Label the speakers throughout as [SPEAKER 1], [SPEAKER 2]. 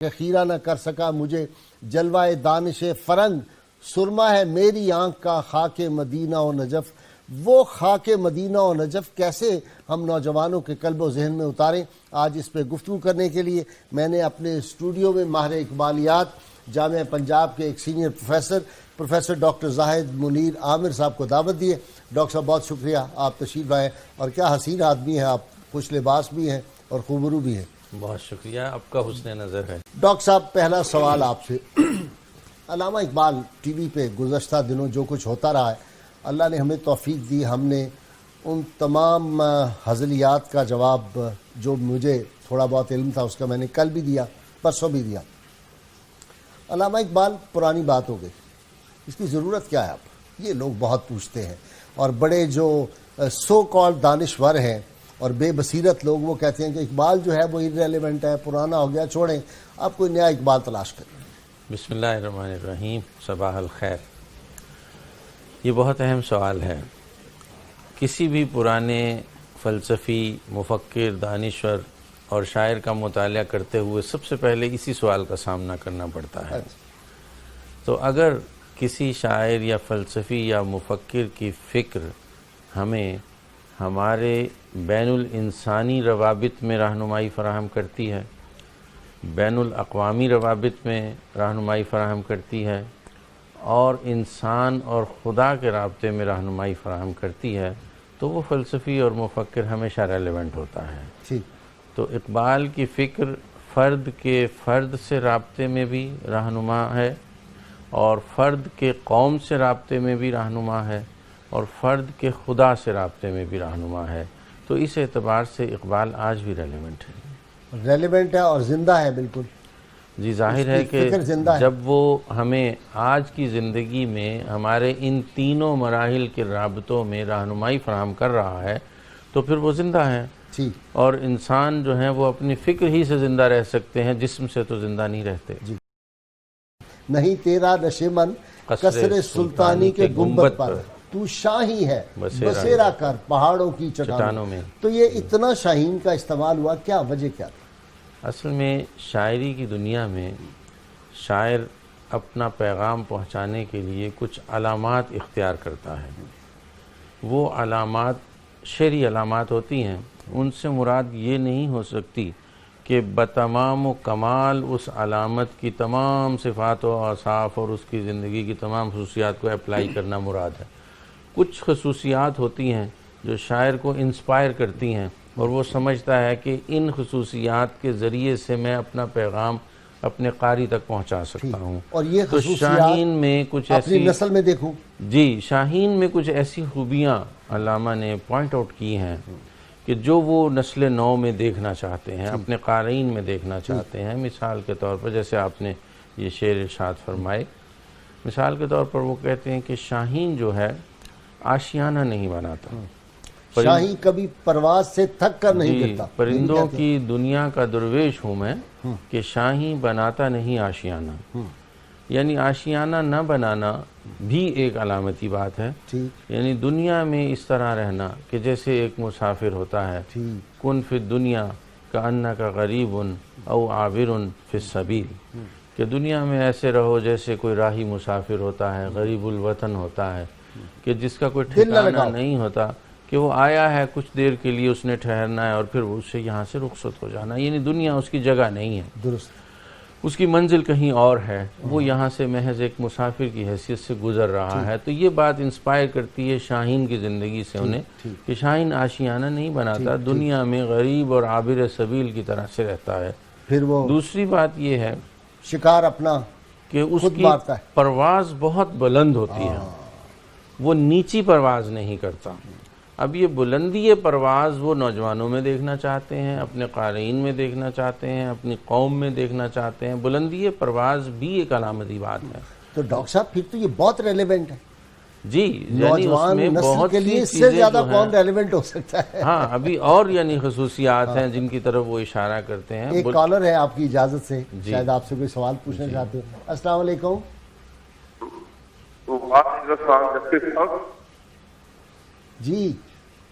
[SPEAKER 1] کہ خیرہ نہ کر سکا مجھے جلوہ دانش فرنگ، سرما ہے میری آنکھ کا خاک مدینہ و نجف۔ وہ خاک مدینہ و نجف کیسے ہم نوجوانوں کے قلب و ذہن میں اتاریں؟ آج اس پہ گفتگو کرنے کے لیے میں نے اپنے اسٹوڈیو میں ماہر اقبالیات جامعہ پنجاب کے ایک سینئر پروفیسر ڈاکٹر زاہد منیر عامر صاحب کو دعوت دی ہے۔ ڈاکٹر صاحب بہت شکریہ، آپ تشریف لائے، اور کیا حسین آدمی ہیں آپ، خوش لباس بھی ہیں اور خوبرو بھی ہیں۔
[SPEAKER 2] بہت شکریہ، آپ کا حسن نظر ہے۔
[SPEAKER 1] ڈاکٹر صاحب پہلا سوال آپ سے، علامہ اقبال ٹی وی پہ گزشتہ دنوں جو کچھ ہوتا رہا ہے، اللہ نے ہمیں توفیق دی، ہم نے ان تمام ہزلیات کا جواب جو مجھے تھوڑا بہت علم تھا اس کا میں نے کل بھی دیا، پرسوں بھی دیا۔ علامہ اقبال پرانی بات ہو گئی، اس کی ضرورت کیا ہے اب؟ یہ لوگ بہت پوچھتے ہیں، اور بڑے جو سو کال دانشور ہیں اور بے بصیرت لوگ وہ کہتے ہیں کہ اقبال جو ہے وہ irrelevant ہے، پرانا ہو گیا، چھوڑیں، آپ کوئی نیا اقبال تلاش کریں۔
[SPEAKER 2] بسم اللہ الرحمن الرحیم، صباح الخیر۔ یہ بہت اہم سوال ہے۔ کسی بھی پرانے فلسفی، مفکر، دانشور اور شاعر کا مطالعہ کرتے ہوئے سب سے پہلے اسی سوال کا سامنا کرنا پڑتا ہے۔ تو اگر کسی شاعر یا فلسفی یا مفکر کی فکر ہمیں ہمارے بین الانسانی روابط میں رہنمائی فراہم کرتی ہے، بین الاقوامی روابط میں رہنمائی فراہم کرتی ہے، اور انسان اور خدا کے رابطے میں رہنمائی فراہم کرتی ہے، تو وہ فلسفی اور مفکر ہمیشہ ریلیونٹ ہوتا ہے۔ تو اقبال کی فکر فرد کے فرد سے رابطے میں بھی رہنما ہے، اور فرد کے قوم سے رابطے میں بھی رہنما ہے، اور فرد کے خدا سے رابطے میں بھی رہنما ہے۔ تو اس اعتبار سے اقبال آج بھی ریلیونٹ ہے
[SPEAKER 1] اور زندہ ہے بالکل۔
[SPEAKER 2] جی، ظاہر ہے کہ جب وہ ہمیں آج کی زندگی میں ہمارے ان تینوں مراحل کے رابطوں میں رہنمائی فراہم کر رہا ہے تو پھر وہ زندہ ہے۔ اور انسان جو ہیں وہ اپنی فکر ہی سے زندہ رہ سکتے ہیں، جسم سے تو زندہ نہیں رہتے۔
[SPEAKER 1] نہیں تیرا نشیمن قصر سلطانی کے گنبد پر، تو شاہی ہے بسیرا کر پہاڑوں کی چٹانوں میں۔ تو یہ اتنا شاہین کا استعمال ہوا، کیا وجہ کیا تھا؟
[SPEAKER 2] اصل میں شاعری کی دنیا میں شاعر اپنا پیغام پہنچانے کے لیے کچھ علامات اختیار کرتا ہے۔ وہ علامات شعری علامات ہوتی ہیں، ان سے مراد یہ نہیں ہو سکتی کہ بتمام و کمال اس علامت کی تمام صفات و اوصاف اور اس کی زندگی کی تمام خصوصیات کو اپلائی کرنا مراد ہے۔ کچھ خصوصیات ہوتی ہیں جو شاعر کو انسپائر کرتی ہیں، اور وہ سمجھتا ہے کہ ان خصوصیات کے ذریعے سے میں اپنا پیغام اپنے قاری تک پہنچا سکتا ہوں۔
[SPEAKER 1] اور یہ
[SPEAKER 2] تو شاہین میں کچھ ایسی
[SPEAKER 1] اپنی نسل میں دیکھوں،
[SPEAKER 2] جی، شاہین میں کچھ ایسی خوبیاں علامہ نے پوائنٹ آؤٹ کی ہیں کہ جو وہ نسل نو میں دیکھنا چاہتے ہیں، اپنے قارئین میں دیکھنا چاہتے ہیں۔ مثال کے طور پر جیسے آپ نے یہ شعر ارشاد فرمائے، مثال کے طور پر وہ کہتے ہیں کہ شاہین جو ہے آشیانہ نہیں بناتا،
[SPEAKER 1] شاہین کبھی پرواز سے تھک کر نہیں گرتا۔
[SPEAKER 2] پرندوں کی دنیا کا درویش ہوں میں کہ شاہین بناتا نہیں آشیانہ، یعنی آشیانہ نہ بنانا بھی ایک علامتی بات ہے۔ یعنی دنیا میں اس طرح رہنا کہ جیسے ایک مسافر ہوتا ہے، کن فی الدنیا کأنک غریب او عابر فی السبیل، کہ دنیا میں ایسے رہو جیسے کوئی راہی مسافر ہوتا ہے، غریب الوطن ہوتا ہے، کہ جس کا کوئی ٹھکانہ نہیں ہوتا، کہ وہ آیا ہے کچھ دیر کے لیے اس نے ٹھہرنا ہے اور پھر اس سے یہاں سے رخصت ہو جانا، یعنی دنیا اس کی جگہ نہیں ہے، درست اس کی منزل کہیں اور ہے، وہ یہاں سے محض ایک مسافر کی حیثیت سے گزر رہا ہے۔ تو یہ بات انسپائر کرتی ہے شاہین کی زندگی سے انہیں کہ شاہین آشیانہ نہیں بناتا، دنیا میں غریب اور عابر سبیل کی طرح سے رہتا ہے۔
[SPEAKER 1] پھر وہ
[SPEAKER 2] دوسری بات یہ ہے
[SPEAKER 1] شکار اپنا
[SPEAKER 2] کہ اس کی پرواز بہت بلند ہوتی ہے، وہ نیچی پرواز نہیں کرتا۔ اب یہ بلندی پرواز وہ نوجوانوں میں دیکھنا چاہتے ہیں، اپنے قارئین میں دیکھنا چاہتے ہیں، اپنی قوم میں دیکھنا چاہتے ہیں۔ بلندی پرواز بھی ایک علامتی بات ہے۔
[SPEAKER 1] تو ڈاکٹر صاحب پھر تو یہ بہت ریلیونٹ ہے
[SPEAKER 2] جی،
[SPEAKER 1] نوجوان نسل کے لیے، اس سے زیادہ کون ریلیونٹ ہو سکتا ہے؟
[SPEAKER 2] ہاں، ابھی اور یعنی خصوصیات ہیں جن کی طرف وہ اشارہ کرتے ہیں۔
[SPEAKER 1] ایک کالر ہے آپ کی اجازت سے، شاید آپ سے کوئی سوال پوچھنا چاہتے ہیں۔ السلام علیکم۔
[SPEAKER 3] وعلیکم السلام جسٹس صاحب۔
[SPEAKER 1] جی،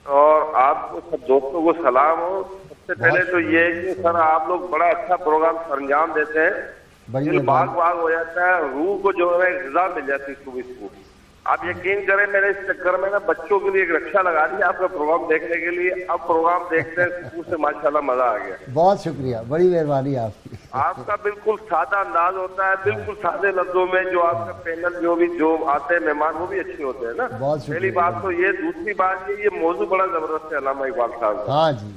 [SPEAKER 3] اور آپ کو سب دوستوں کو سلام ہو۔ سب سے پہلے تو یہ ہے کہ سر آپ لوگ بڑا اچھا پروگرام انجام دیتے ہیں,
[SPEAKER 1] بڑی
[SPEAKER 3] دل باغ باغ ہو جاتا ہے, روح کو جو ہے غذا مل جاتی ہے صبح صبح. آپ یقین کریں میں نے اس چکر میں نا بچوں کے لیے ایک رکشا لگا دی آپ کا پروگرام دیکھنے کے لیے. اب پروگرام دیکھتے ہیں صبح سے ماشاءاللہ مزہ آ گیا.
[SPEAKER 1] بہت شکریہ, بڑی مہربانی آپ کی.
[SPEAKER 3] آپ کا بالکل سادہ انداز ہوتا ہے, بالکل سادے لفظوں میں. جو آپ کا پینل جو آتے ہیں مہمان وہ بھی اچھے ہوتے ہیں نا.
[SPEAKER 1] بہت شکریہ.
[SPEAKER 3] پہلی بات تو یہ, دوسری بات یہ موضوع بڑا زبردست ہے علامہ اقبال صاحب کا.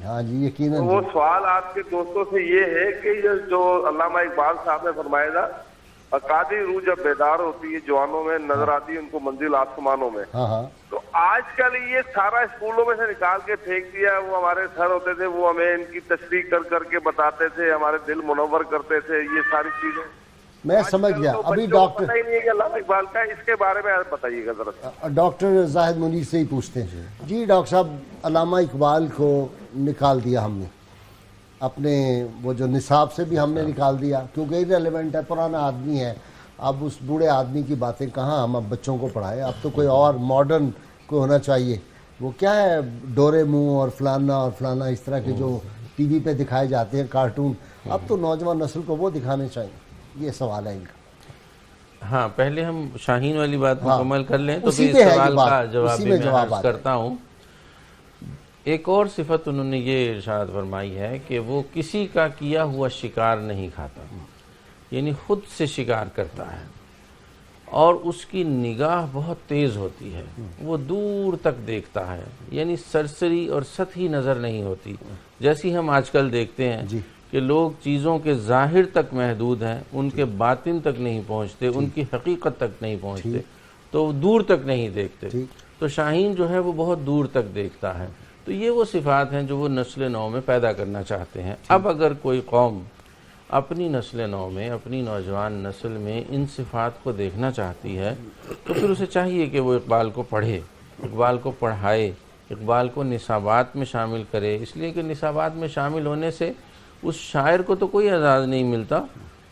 [SPEAKER 1] ہاں جی یقیناً.
[SPEAKER 3] وہ سوال آپ کے دوستوں سے یہ ہے کہ یہ جو علامہ اقبال صاحب نے فرمایا تھا, اقادی روح جب بیدار ہوتی ہے جوانوں میں, نظر آتی ہے ان کو منزل آسمانوں میں.
[SPEAKER 1] ہاں
[SPEAKER 3] تو آج کل یہ سارا اسکولوں میں سے نکال کے پھینک دیا. وہ ہمارے سر ہوتے تھے, وہ ہمیں ان کی تشریح کر کر کے بتاتے تھے, ہمارے دل منور کرتے تھے. یہ ساری چیزیں
[SPEAKER 1] میں سمجھ گیا. ابھی ڈاکٹر
[SPEAKER 3] پتہ ہی نہیں ہے کہ علامہ اقبال کا, اس کے بارے میں بتائیے گا ذرا.
[SPEAKER 1] ڈاکٹر زاہد منیر سے ہی پوچھتے ہیں. جی ڈاکٹر صاحب, علامہ اقبال کو نکال دیا ہم نے اپنے وہ جو نصاب سے بھی ہم نے نکال دیا, کیونکہ ارریلیونٹ ہے, پرانا آدمی ہے. اب اس بوڑھے آدمی کی باتیں کہاں ہم اب بچوں کو پڑھائیں. اب تو کوئی اور ماڈرن کوئی ہونا چاہیے. وہ کیا ہے ڈورے منہ اور فلانا اس طرح کے جو ٹی وی پہ دکھائے جاتے ہیں کارٹون, اب تو نوجوان نسل کو وہ دکھانے چاہیے. یہ سوال ہے ان کا.
[SPEAKER 2] ہاں, پہلے ہم شاہین والی بات مکمل کر لیں تو
[SPEAKER 1] اسی
[SPEAKER 2] پھر
[SPEAKER 1] پہ
[SPEAKER 2] اس
[SPEAKER 1] ہے یہ
[SPEAKER 2] سوال
[SPEAKER 1] بات,
[SPEAKER 2] کا جواب
[SPEAKER 1] اسی
[SPEAKER 2] بھی
[SPEAKER 1] میں
[SPEAKER 2] میں
[SPEAKER 1] جواب
[SPEAKER 2] عرض کرتا ہوں. ایک اور صفت انہوں نے یہ ارشاد فرمائی ہے کہ وہ کسی کا کیا ہوا شکار نہیں کھاتا, یعنی خود سے شکار کرتا ہے, اور اس کی نگاہ بہت تیز ہوتی ہے, وہ دور تک دیکھتا ہے, یعنی سرسری اور سطحی نظر نہیں ہوتی جیسی ہم آج کل دیکھتے ہیں کہ لوگ چیزوں کے ظاہر تک محدود ہیں, ان کے باطن تک نہیں پہنچتے, ان کی حقیقت تک نہیں پہنچتے, تو دور تک نہیں دیکھتے. تو شاہین جو ہے وہ بہت دور تک دیکھتا ہے. تو یہ وہ صفات ہیں جو وہ نسل نو میں پیدا کرنا چاہتے ہیں. اب اگر کوئی قوم اپنی نسل نو میں, اپنی نوجوان نسل میں ان صفات کو دیکھنا چاہتی ہے تو پھر اسے چاہیے کہ وہ اقبال کو پڑھے, اقبال کو پڑھائے, اقبال کو نصابات میں شامل کرے. اس لیے کہ نصابات میں شامل ہونے سے اس شاعر کو تو کوئی اعزاز نہیں ملتا,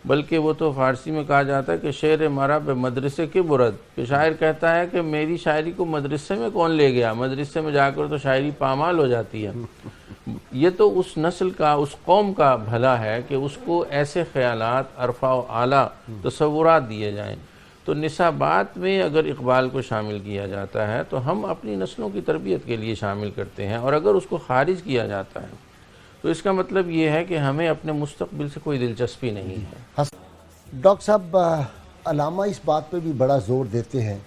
[SPEAKER 2] بلکہ وہ تو فارسی میں کہا جاتا ہے کہ شعر مارا بے مدرسے کے برد, کہ شاعر کہتا ہے کہ میری شاعری کو مدرسے میں کون لے گیا, مدرسے میں جا کر تو شاعری پامال ہو جاتی ہے. یہ تو اس نسل کا, اس قوم کا بھلا ہے کہ اس کو ایسے خیالات, عرفہ و اعلیٰ تصورات دیے جائیں. تو نصابات میں اگر اقبال کو شامل کیا جاتا ہے تو ہم اپنی نسلوں کی تربیت کے لیے شامل کرتے ہیں, اور اگر اس کو خارج کیا جاتا ہے تو اس کا مطلب یہ ہے کہ ہمیں اپنے مستقبل سے کوئی دلچسپی نہیں ہے.
[SPEAKER 1] ڈاکٹر صاحب, علامہ اس بات پہ بھی بڑا زور دیتے ہیں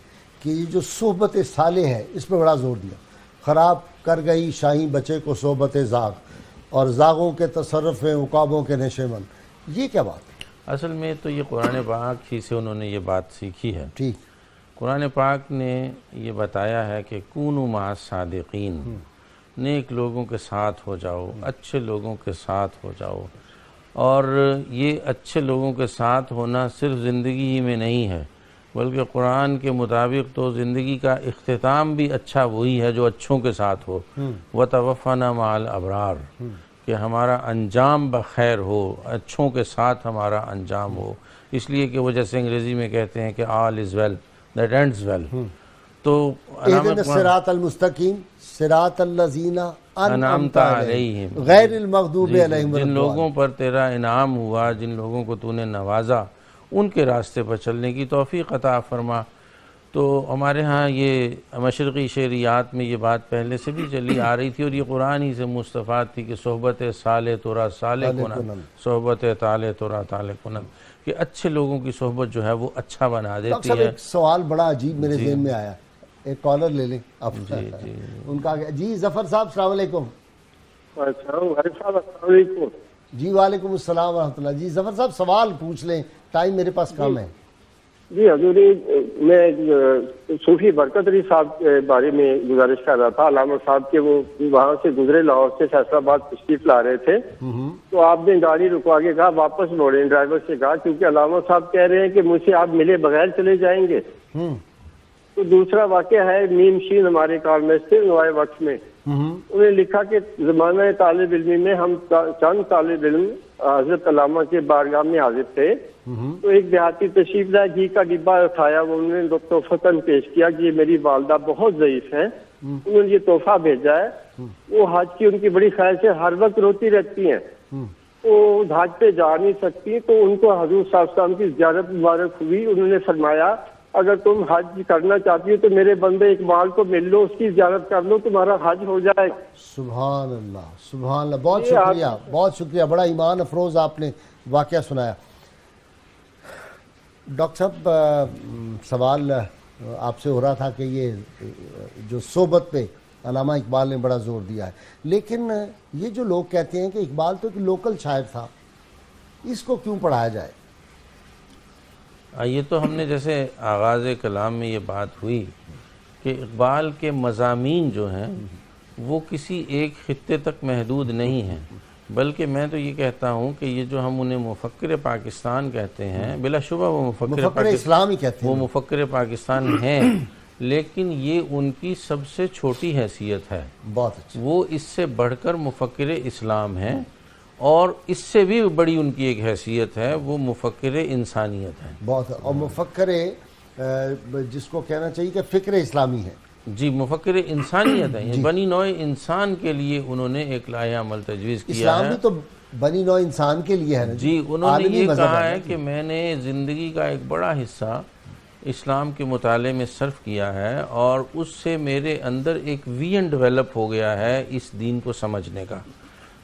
[SPEAKER 1] کہ یہ جو صحبت صالح ہے اس پہ بڑا زور دیا. خراب کر گئی شاہین بچے کو صحبت زاغ, اور زاغوں کے تصرف میں عقابوں کے نشے من. یہ کیا بات ہے؟
[SPEAKER 2] اصل میں تو یہ قرآن پاک ہی سے انہوں نے یہ بات سیکھی ہے.
[SPEAKER 1] ٹھیک,
[SPEAKER 2] قرآن پاک نے یہ بتایا ہے کہ کونوا مع الصادقین, نیک لوگوں کے ساتھ ہو جاؤ, اچھے لوگوں کے ساتھ ہو جاؤ. اور یہ اچھے لوگوں کے ساتھ ہونا صرف زندگی ہی میں نہیں ہے, بلکہ قرآن کے مطابق تو زندگی کا اختتام بھی اچھا وہی ہے جو اچھوں کے ساتھ ہو. وَتَوَفَّنَا مَعَ الْأَبْرَارِ, کہ ہمارا انجام بخیر ہو, اچھوں کے ساتھ ہمارا انجام ہو. اس لیے کہ وہ جیسے انگریزی میں کہتے ہیں کہ all is well that ends well. تو
[SPEAKER 1] اہدنا الصراط المستقیم صراط الذین انعمت علیہم غیر المغضوب علیہم.
[SPEAKER 2] جن لوگوں پر تیرا انعام ہوا, جن لوگوں کو تو نے نوازا, ان کے راستے پر چلنے کی توفیق عطا فرما. تو ہمارے ہاں یہ مشرقی شعریات میں یہ بات پہلے سے بھی چلی آ رہی تھی, اور یہ قرآن ہی سے مستفاد تھی کہ صحبت صالح تورا صالح کنن, صحبت طالح تورا طالح کنن, کہ اچھے لوگوں کی صحبت جو ہے وہ اچھا بنا دیتی ہے.
[SPEAKER 1] ایک سوال بڑا عجیب میرے ذہن میں آیا, ایک کالر لے لیں آپ. ان کا جی ظفر صاحب السلام علیکم.
[SPEAKER 3] السلام علیکم.
[SPEAKER 1] جی وعلیکم السلام ورحمۃ اللہ. جی ظفر صاحب سوال پوچھ لیں, ٹائم میرے پاس کم ہے.
[SPEAKER 4] جی حضوری, میں صوفی برکت علی صاحب کے بارے میں گزارش کر رہا تھا. علامہ صاحب کے وہ وہاں سے گزرے, لاہور سے فیصل آباد تشریف لا رہے تھے, تو آپ نے گاڑی رکوا کے کہا واپس موڑیں. ڈرائیور سے کہا کیونکہ علامہ صاحب کہہ رہے ہیں کہ مجھ سے آپ ملے بغیر چلے جائیں گے. تو دوسرا واقعہ ہے نیم شین ہمارے کالج سے نوائے وقت میں, انہوں نے لکھا کہ زمانہ طالب علمی میں ہم چند طالب علم حضرت علامہ کے بارگاہ میں حاضر تھے. تو ایک دیہاتی تشریف لائے, گھی کا ڈبہ اٹھایا, انہوں نے تحفہ پیش کیا کہ یہ میری والدہ بہت ضعیف ہیں, انہوں نے یہ تحفہ بھیجا ہے, وہ حج کی ان کی بڑی خواہش ہے، ہر وقت روتی رہتی ہیں، وہ حج پہ جا نہیں سکتی، تو ان کو حضور صلی اللہ علیہ وسلم کی زیارت مبارک ہوئی، انہوں نے فرمایا اگر تم حج کرنا چاہتی ہو تو میرے بندے اقبال کو مل لو، اس کی زیارت کر لو، تمہارا حج ہو جائے۔
[SPEAKER 1] سبحان اللہ، سبحان اللہ، بہت شکریہ، بہت شکریہ، بڑا ایمان افروز آپ نے واقعہ سنایا۔ ڈاکٹر صاحب، سوال آپ سے ہو رہا تھا کہ یہ جو صحبت پہ علامہ اقبال نے بڑا زور دیا ہے، لیکن یہ جو لوگ کہتے ہیں کہ اقبال تو ایک لوکل شاعر تھا، اس کو کیوں پڑھایا جائے؟
[SPEAKER 2] یہ تو ہم نے جیسے آغاز کلام میں یہ بات ہوئی کہ اقبال کے مضامین جو ہیں وہ کسی ایک خطے تک محدود نہیں ہیں، بلکہ میں تو یہ کہتا ہوں کہ یہ جو ہم انہیں مفکر پاکستان کہتے ہیں، بلا شبہ وہ
[SPEAKER 1] مفکر اسلام ہی کہتے ہیں،
[SPEAKER 2] وہ مفکر پاکستان ہیں، لیکن یہ ان کی سب سے چھوٹی حیثیت ہے۔
[SPEAKER 1] بہت اچھا۔
[SPEAKER 2] وہ اس سے بڑھ کر مفکر اسلام ہیں، اور اس سے بھی بڑی ان کی ایک حیثیت ہے، وہ مفکر انسانیت ہے۔
[SPEAKER 1] بہت، اور مفکر جس کو کہنا چاہیے کہ فکر اسلامی ہے۔
[SPEAKER 2] جی، مفکر انسانیت ہے، بنی نوع انسان کے لیے انہوں نے ایک لائحہ عمل تجویز کیا ہے۔
[SPEAKER 1] اسلام بھی تو بنی نوع انسان کے لیے ہے نا
[SPEAKER 2] جی، انہوں نے یہ کہا ہے کہ میں نے زندگی کا ایک بڑا حصہ اسلام کے مطالعے میں صرف کیا ہے، اور اس سے میرے اندر ایک ویژن ڈیولپ ہو گیا ہے اس دین کو سمجھنے کا،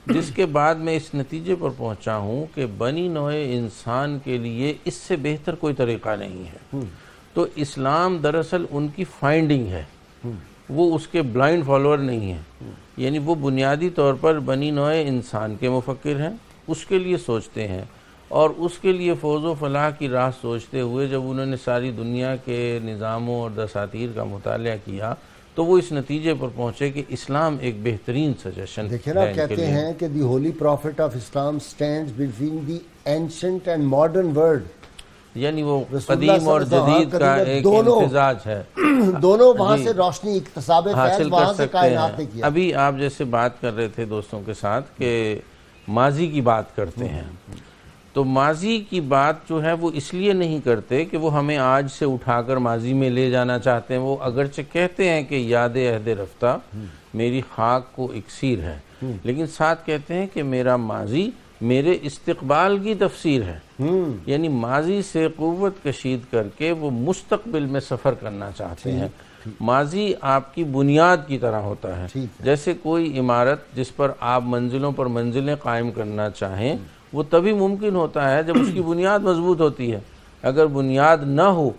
[SPEAKER 2] جس کے بعد میں اس نتیجے پر پہنچا ہوں کہ بنی نوع انسان کے لیے اس سے بہتر کوئی طریقہ نہیں ہے۔ تو اسلام دراصل ان کی فائنڈنگ ہے، وہ اس کے بلائنڈ فالوور نہیں ہیں، یعنی وہ بنیادی طور پر بنی نوع انسان کے مفکر ہیں، اس کے لیے سوچتے ہیں، اور اس کے لیے فوز و فلاح کی راہ سوچتے ہوئے جب انہوں نے ساری دنیا کے نظاموں اور دساتیر کا مطالعہ کیا تو وہ اس نتیجے پر پہنچے کہ اسلام ایک بہترین سجیشن
[SPEAKER 1] دیکھیں نا، کہتے ہیں کہ the holy prophet of Islam stands between the ancient and modern world,
[SPEAKER 2] یعنی وہ قدیم اور جدید کا ایک امتزاج ہے،
[SPEAKER 1] دونوں وہاں سے روشنی اکتساب
[SPEAKER 2] حاصل
[SPEAKER 1] وہاں
[SPEAKER 2] کر
[SPEAKER 1] سے
[SPEAKER 2] سکتے
[SPEAKER 1] کائنات نے
[SPEAKER 2] ہیں۔
[SPEAKER 1] کیا۔
[SPEAKER 2] ابھی آپ جیسے بات کر رہے تھے دوستوں کے ساتھ کہ ماضی کی بات کرتے ہیں، تو ماضی کی بات جو ہے وہ اس لیے نہیں کرتے کہ وہ ہمیں آج سے اٹھا کر ماضی میں لے جانا چاہتے ہیں، وہ اگرچہ کہتے ہیں کہ یاد عہد رفتہ میری خاک کو اکسیر ہے، لیکن ساتھ کہتے ہیں کہ میرا ماضی میرے استقبال کی تفسیر ہے، یعنی ماضی سے قوت کشید کر کے وہ مستقبل میں سفر کرنا چاہتے ہیں۔ ماضی آپ کی بنیاد کی طرح ہوتا ہے، جیسے کوئی عمارت جس پر آپ منزلوں پر منزلیں قائم کرنا چاہیں وہ تبھی ممکن ہوتا ہے جب اس کی بنیاد مضبوط ہوتی ہے۔ اگر بنیاد نہ ہو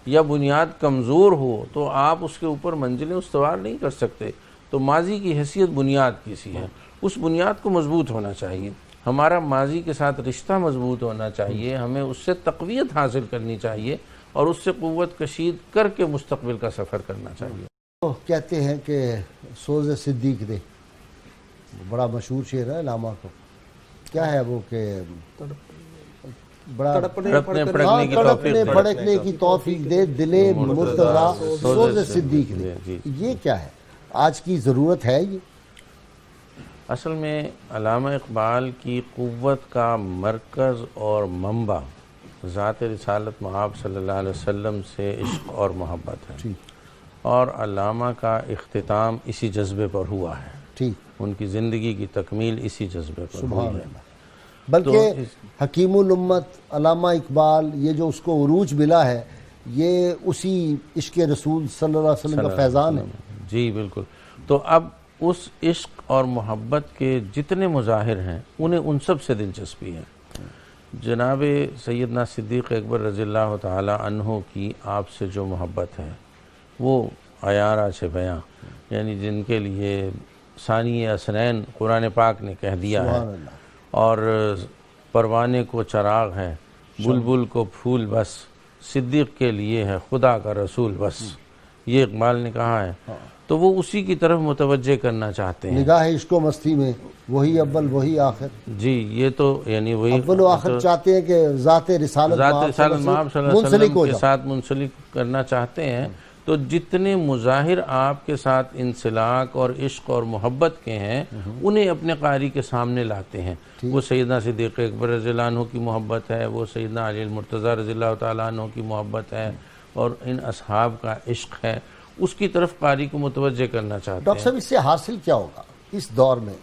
[SPEAKER 2] یا بنیاد کمزور ہو تو آپ اس کے اوپر منزلیں استوار نہیں کر سکتے۔ تو ماضی کی حیثیت بنیاد کی سی ہے، اس بنیاد کو مضبوط ہونا چاہیے، ہمارا ماضی کے ساتھ رشتہ مضبوط ہونا چاہیے، ہمیں اس سے تقویت حاصل کرنی چاہیے اور اس سے قوت کشید کر کے مستقبل کا سفر کرنا چاہیے۔
[SPEAKER 1] تو کہتے ہیں کہ سوز صدیق دے، بڑا مشہور شعر ہے علامہ کو، کیا ہے وہ کہ بڑا
[SPEAKER 2] تڑپنے
[SPEAKER 1] پھڑکنے کی توفیق دے دل مرتضیٰ سوز صدیق دے، یہ کیا ہے؟ آج کی ضرورت ہے یہ؟
[SPEAKER 2] اصل میں علامہ اقبال کی قوت کا مرکز اور منبع ذات رسالت مآب صلی اللہ علیہ وسلم سے عشق اور محبت ہے، اور علامہ کا اختتام اسی جذبے پر ہوا ہے، ان کی زندگی کی تکمیل اسی جذبے پر ہوئی ہے۔
[SPEAKER 1] بلکہ حکیم الامت علامہ اقبال، یہ جو اس کو عروج ملا ہے، یہ اسی عشق رسول صلی اللہ علیہ وسلم کا فیضان ہے۔
[SPEAKER 2] جی بالکل۔ تو اب اس عشق اور محبت کے جتنے مظاہر ہیں انہیں ان سب سے دلچسپی ہے۔ جناب سیدنا صدیق اکبر رضی اللہ تعالی عنہ کی آپ سے جو محبت ہے وہ عیارہ سے بیاں، یعنی جن کے لیے ثانی اثنین قرآن پاک نے کہہ دیا ہے، اور پروانے کو چراغ ہے، بلبل کو پھول بس، صدیق کے لیے ہے خدا کا رسول بس، یہ اقبال نے کہا ہے۔ تو وہ اسی کی طرف متوجہ کرنا چاہتے ہیں،
[SPEAKER 1] نگاہ عشق و مستی میں وہی اول وہی آخر۔
[SPEAKER 2] جی یہ تو یعنی وہی
[SPEAKER 1] اول و آخر چاہتے ہیں کہ ذات رسالت مآب صلی اللہ علیہ وسلم
[SPEAKER 2] کے ساتھ منسلک کرنا چاہتے ہیں۔ تو جتنے مظاہر آپ کے ساتھ انسلاک اور عشق اور محبت کے ہیں انہیں اپنے قاری کے سامنے لاتے ہیں۔ وہ سیدنا صدیق اکبر رضی اللہ عنہ کی محبت ہے، وہ سیدنا علی المرتضیٰ رضی اللہ تعالیٰ عنہ کی محبت ہے، اور ان اصحاب کا عشق ہے، اس کی طرف قاری کو متوجہ کرنا چاہتے
[SPEAKER 1] ڈاکٹر
[SPEAKER 2] ہیں.
[SPEAKER 1] صاحب اس سے حاصل کیا ہوگا اس دور میں؟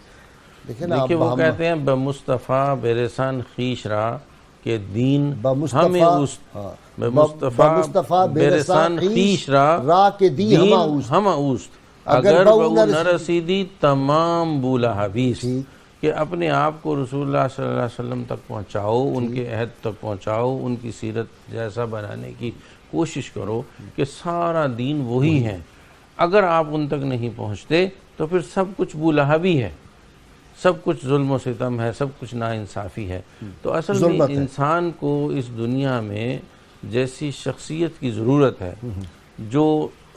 [SPEAKER 1] دیکھیں نا
[SPEAKER 2] دیکھیے وہ کہتے ہیں بمصطفیٰ برسان خیش را کہ دین ہمیں اوست، بمصطفیٰ برسان خیش را
[SPEAKER 1] کے دین
[SPEAKER 2] ہم اوست، اگر بہو نہ رسیدی تمام بولا حویس. کہ اپنے آپ کو رسول اللہ صلی اللہ علیہ وسلم تک پہنچاؤ، ان کے عہد تک پہنچاؤ، ان کی سیرت جیسا بنانے کی کوشش کرو کہ سارا دین وہی ہے. اگر آپ ان تک نہیں پہنچتے تو پھر سب کچھ بولہبی ہے، سب کچھ ظلم و ستم ہے، سب کچھ ناانصافی ہے. تو اصل میں انسان کو اس دنیا میں جیسی شخصیت کی ضرورت ہے جو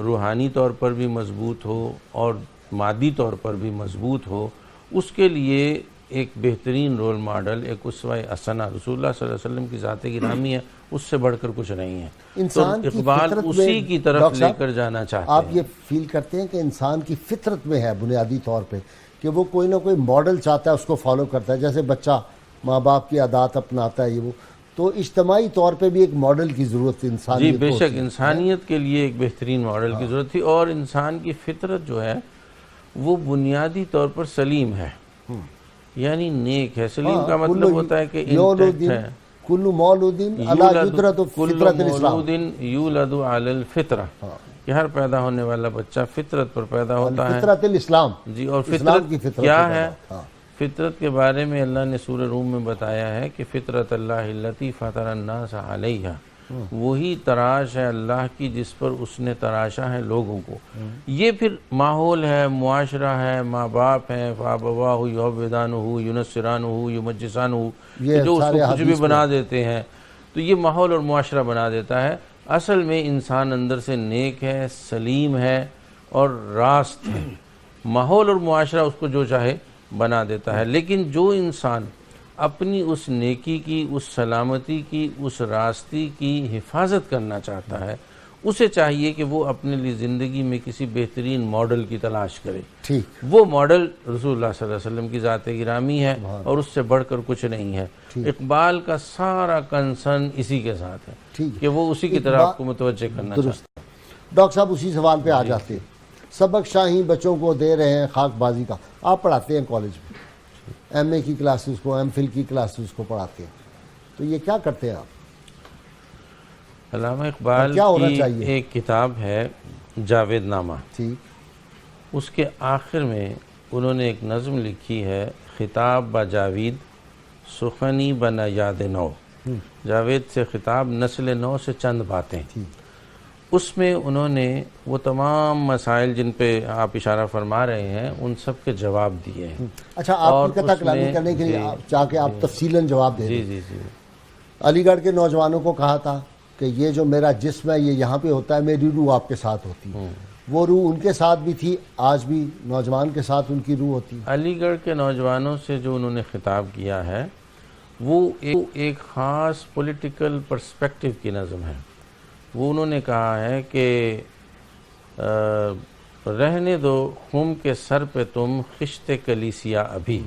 [SPEAKER 2] روحانی طور پر بھی مضبوط ہو اور مادی طور پر بھی مضبوط ہو، اس کے لیے ایک بہترین رول ماڈل، ایک اسوہ حسنہ رسول اللہ صلی اللہ علیہ وسلم کی ذات گرامی ہے. اس سے بڑھ کر کچھ نہیں ہے. تو اقبال اسی کی طرف لے کر جانا چاہتے ہیں.
[SPEAKER 1] آپ یہ فیل کرتے ہیں کہ انسان کی فطرت میں ہے بنیادی طور پہ کہ وہ کوئی نہ کوئی ماڈل چاہتا ہے، اس کو فالو کرتا ہے، جیسے بچہ ماں باپ کی عادات اپناتا ہے، وہ تو اجتماعی طور پہ بھی ایک ماڈل کی ضرورت ہے انسانیت.
[SPEAKER 2] جی بے شک انسانیت کے لیے ایک بہترین ماڈل کی ضرورت تھی. اور انسان کی فطرت جو ہے وہ بنیادی طور پر سلیم ہے، یعنی نیک ہے. سلیم کا مطلب ہوتا ہے کہ انٹیکٹ ہے.
[SPEAKER 1] کل مولود علی فطرت فطرت الاسلام،
[SPEAKER 2] یولد علی الفطرہ، کہ ہر پیدا ہونے والا بچہ فطرت پر پیدا ہوتا ہے.
[SPEAKER 1] فطرت الاسلام.
[SPEAKER 2] جی اور فطرت کیا ہے؟ فطرت کے بارے میں اللہ نے سورہ روم میں بتایا ہے کہ فطرت اللہ التی فطر الناس علیہا، وہی تراش ہے اللہ کی جس پر اس نے تراشا ہے لوگوں کو. یہ پھر ماحول ہے، معاشرہ ہے، ماں باپ ہیں، فابواہ یعوّدانہ ینصرانہ یمجسانہ، جو اس کو کچھ بھی بنا دیتے ہیں. تو یہ ماحول اور معاشرہ بنا دیتا ہے. اصل میں انسان اندر سے نیک ہے، سلیم ہے اور راست ہے. ماحول اور معاشرہ اس کو جو چاہے بنا دیتا ہے. لیکن جو انسان اپنی اس نیکی کی، اس سلامتی کی، اس راستی کی حفاظت کرنا چاہتا ہے، اسے چاہیے کہ وہ اپنے لیے زندگی میں کسی بہترین ماڈل کی تلاش کرے. وہ ماڈل رسول اللہ صلی اللہ علیہ وسلم کی ذات گرامی ہے اور اس سے بڑھ کر کچھ نہیں ہے. اقبال کا سارا کنسرن اسی کے ساتھ ہے کہ وہ اسی کی طرف آپ کو متوجہ کرنا چاہتا ہے.
[SPEAKER 1] ڈاکٹر صاحب اسی سوال پہ آ جاتے ہیں. سبق شاہی بچوں کو دے رہے ہیں خاک بازی کا. آپ پڑھاتے ہیں کالج میں، ایم اے کی کلاسز کو، ایم فل کی کلاسز کو پڑھاتے ہیں، تو یہ کیا کرتے ہیں آپ؟
[SPEAKER 2] علامہ اقبال کی ایک کتاب ہے جاوید نامہ، اس کے آخر میں انہوں نے ایک نظم لکھی ہے، خطاب با جاوید سخنی بنا یاد نو. جاوید سے خطاب، نسل نو سے چند باتیں. اس میں انہوں نے وہ تمام مسائل جن پہ آپ اشارہ فرما رہے ہیں ان سب کے جواب دیے ہیں.
[SPEAKER 1] اچھا، آپ کی قطع کلامی کرنے کے لیے چاہ کے آپ تفصیلاً جواب دیں.
[SPEAKER 2] جی.
[SPEAKER 1] علی گڑھ کے نوجوانوں کو کہا تھا کہ یہ جو میرا جسم ہے یہ یہاں پہ ہوتا ہے، میری روح آپ کے ساتھ ہوتی ہے. وہ روح ان کے ساتھ بھی تھی، آج بھی نوجوان کے ساتھ ان کی روح ہوتی ہے.
[SPEAKER 2] علی گڑھ کے نوجوانوں سے جو انہوں نے خطاب کیا ہے وہ ایک خاص پولیٹیکل پرسپیکٹو کی نظم ہے. وہ انہوں نے کہا ہے کہ رہنے دو خم کے سر پہ تم خشت کلیسیا ابھی.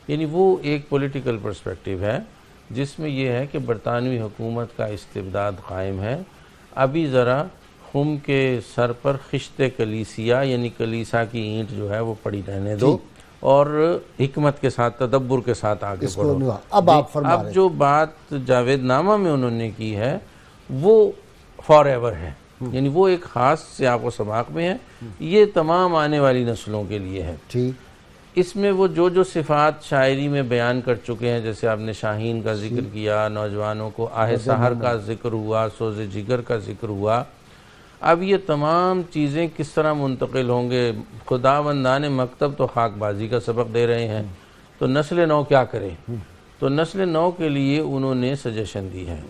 [SPEAKER 2] یعنی وہ ایک پولیٹیکل پرسپیکٹو ہے جس میں یہ ہے کہ برطانوی حکومت کا استبداد قائم ہے، ابھی ذرا خم کے سر پر خشت کلیسیا یعنی کلیسا کی اینٹ جو ہے وہ پڑی رہنے دو اور حکمت کے ساتھ، تدبر کے ساتھ آگے بڑھو. اب جو بات جاوید نامہ میں انہوں نے کی ہے وہ فار ایور ہے، یعنی وہ ایک خاص سیاق و سباق میں ہے، یہ تمام آنے والی نسلوں کے لیے ہے. اس میں وہ جو صفات شاعری میں بیان کر چکے ہیں، جیسے آپ نے شاہین کا ذکر کیا، نوجوانوں کو آہ سحر کا ذکر ہوا، سوز جگر کا ذکر ہوا. اب یہ تمام چیزیں کس طرح منتقل ہوں گے؟ خداوندان مکتب تو خاک بازی کا سبق دے رہے ہیں، تو نسل نو کیا کرے؟ تو نسل نو کے لیے انہوں نے سجیشن دی ہے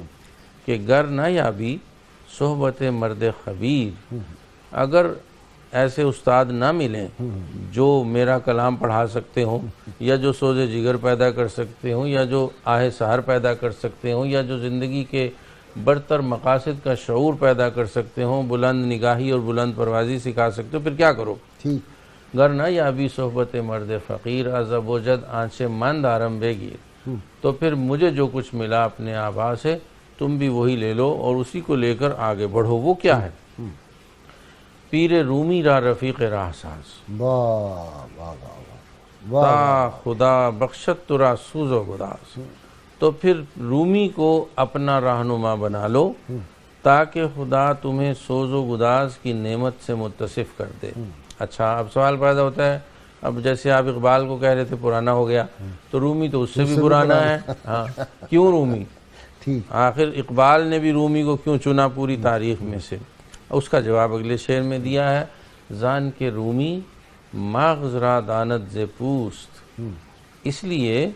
[SPEAKER 2] کہ گر نہ یابی صحبت مرد خبیر، اگر ایسے استاد نہ ملیں جو میرا کلام پڑھا سکتے ہوں، یا جو سوز جگر پیدا کر سکتے ہوں، یا جو آہ سحر پیدا کر سکتے ہوں، یا جو زندگی کے برتر مقاصد کا شعور پیدا کر سکتے ہوں، بلند نگاہی اور بلند پروازی سکھا سکتے ہو، پھر کیا کرو؟ گر نہ یابی صحبت مرد فقیر، عذب و جد آنچے مند آرم بے گیر. تو پھر مجھے جو کچھ ملا اپنے آبا سے تم بھی وہی لے لو اور اسی کو لے کر آگے بڑھو. وہ کیا ہے؟ پیر رومی را رفیق راہ ساز،
[SPEAKER 1] واہ واہ واہ واہ،
[SPEAKER 2] تا خدا بخشت ترا سوز و گداز۔ تو پھر رومی کو اپنا رہنما بنا لو تاکہ خدا تمہیں سوز و گداز کی نعمت سے متصف کر دے۔ اچھا، اب سوال پیدا ہوتا ہے، اب جیسے آپ اقبال کو کہہ رہے تھے پرانا ہو گیا، تو رومی تو اس سے بھی پرانا ہے، ہاں، کیوں رومی؟
[SPEAKER 1] ٹھیک،
[SPEAKER 2] آخر اقبال نے بھی رومی کو کیوں چنا پوری تاریخ میں سے؟ اس کا جواب اگلے شعر میں دیا ہے، زان کے رومی مغز را داند ز پوست، اس لیے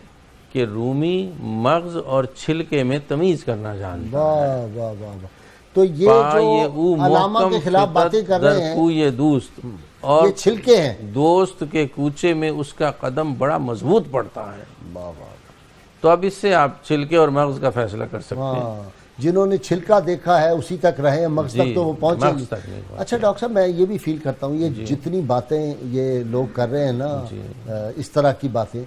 [SPEAKER 2] کہ رومی مغز اور چھلکے میں تمیز کرنا جانتا ہے۔
[SPEAKER 1] واہ واہ واہ واہ۔ تو یہ جو علامہ کے خلاف باتیں کر رہے ہیں،
[SPEAKER 2] یہ دوست اور
[SPEAKER 1] یہ چھلکے ہیں،
[SPEAKER 2] دوست کے کوچے میں اس کا قدم بڑا مضبوط پڑتا ہے۔
[SPEAKER 1] واہ واہ،
[SPEAKER 2] تو اب اس سے آپ چھلکے اور مغز کا فیصلہ کر سکتے ہیں۔
[SPEAKER 1] ہاں، جنہوں نے چھلکا دیکھا ہے اسی تک رہے ہیں، مغز تک تو وہ پہنچے
[SPEAKER 2] مغز تک نہیں
[SPEAKER 1] نہیں۔
[SPEAKER 2] پہنچے۔
[SPEAKER 1] اچھا ڈاکٹر صاحب، میں یہ بھی فیل کرتا ہوں، یہ جتنی باتیں یہ لوگ کر رہے ہیں نا، اس طرح کی باتیں،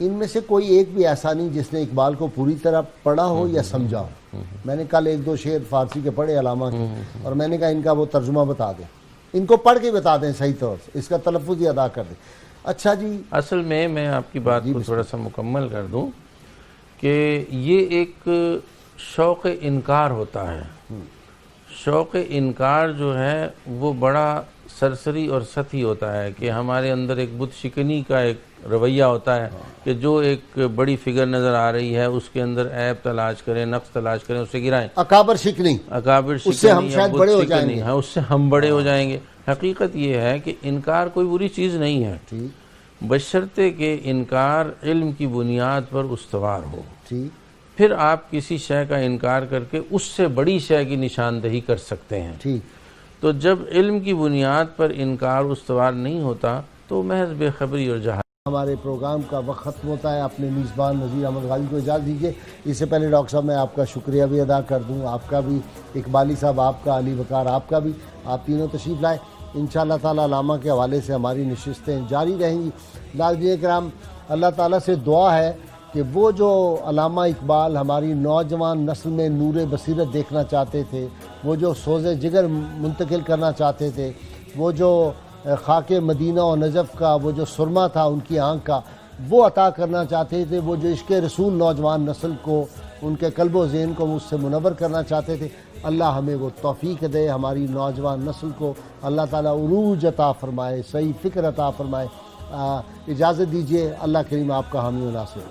[SPEAKER 1] ان میں سے کوئی ایک بھی ایسا نہیں جس نے اقبال کو پوری طرح پڑھا ہو یا سمجھا ہو۔ میں نے کل ایک دو شعر فارسی کے پڑھے علامہ کے، اور میں نے کہا ان کا وہ ترجمہ بتا دیں، ان کو پڑھ کے بتا دیں صحیح طور سے، اس کا تلفظ ہی ادا کر دیں۔ اچھا جی،
[SPEAKER 2] اصل میں آپ کی بات کو تھوڑا سا مکمل کر دوں کہ یہ ایک شوق انکار ہوتا ہے۔ شوق انکار جو ہے وہ بڑا سرسری اور سطحی ہوتا ہے کہ ہمارے اندر ایک بت شکنی کا ایک رویہ ہوتا ہے کہ جو ایک بڑی فگر نظر آ رہی ہے اس کے اندر عیب تلاش کریں، نقص تلاش کریں، اسے گرائیں۔
[SPEAKER 1] اکابر شکنی،
[SPEAKER 2] اکابر
[SPEAKER 1] اس سے ہم
[SPEAKER 2] شکنی یا
[SPEAKER 1] شاید
[SPEAKER 2] بت
[SPEAKER 1] بڑے ہو
[SPEAKER 2] شکنی،
[SPEAKER 1] جائیں گے۔
[SPEAKER 2] ہاں، اس سے ہم بڑے ہو جائیں گے۔ حقیقت یہ ہے کہ انکار کوئی بری چیز نہیں ہے،
[SPEAKER 1] ٹھیک
[SPEAKER 2] بشرطے کہ انکار علم کی بنیاد پر استوار ہو۔
[SPEAKER 1] ٹھیک،
[SPEAKER 2] پھر آپ کسی شے کا انکار کر کے اس سے بڑی شے کی نشاندہی کر سکتے ہیں۔
[SPEAKER 1] ٹھیک۔
[SPEAKER 2] تو جب علم کی بنیاد پر انکار استوار نہیں ہوتا تو محض بے خبری اور جہالت۔
[SPEAKER 1] ہمارے پروگرام کا وقت ختم ہوتا ہے، اپنے میزبان نذیر احمد غازی کو اجازت دیجیے۔ اس سے پہلے ڈاکٹر صاحب میں آپ کا شکریہ بھی ادا کر دوں، آپ کا بھی، اقبالی صاحب آپ کا، علی وقار آپ کا بھی، آپ تینوں تشریف لائے۔ انشاءاللہ تعالی علامہ کے حوالے سے ہماری نشستیں جاری رہیں گی۔ ناظرین کرام، اللہ تعالیٰ سے دعا ہے کہ وہ جو علامہ اقبال ہماری نوجوان نسل میں نور بصیرت دیکھنا چاہتے تھے، وہ جو سوز جگر منتقل کرنا چاہتے تھے، وہ جو خاک مدینہ و نجف کا وہ جو سرما تھا ان کی آنکھ کا، وہ عطا کرنا چاہتے تھے، وہ جو عشق رسول نوجوان نسل کو، ان کے قلب و ذہن کو مجھ سے منور کرنا چاہتے تھے، اللہ ہمیں وہ توفیق دے، ہماری نوجوان نسل کو اللہ تعالیٰ عروج عطا فرمائے، صحیح فکر عطا فرمائے۔ اجازت دیجیے، اللہ کریم آپ کا حامی و ناصر۔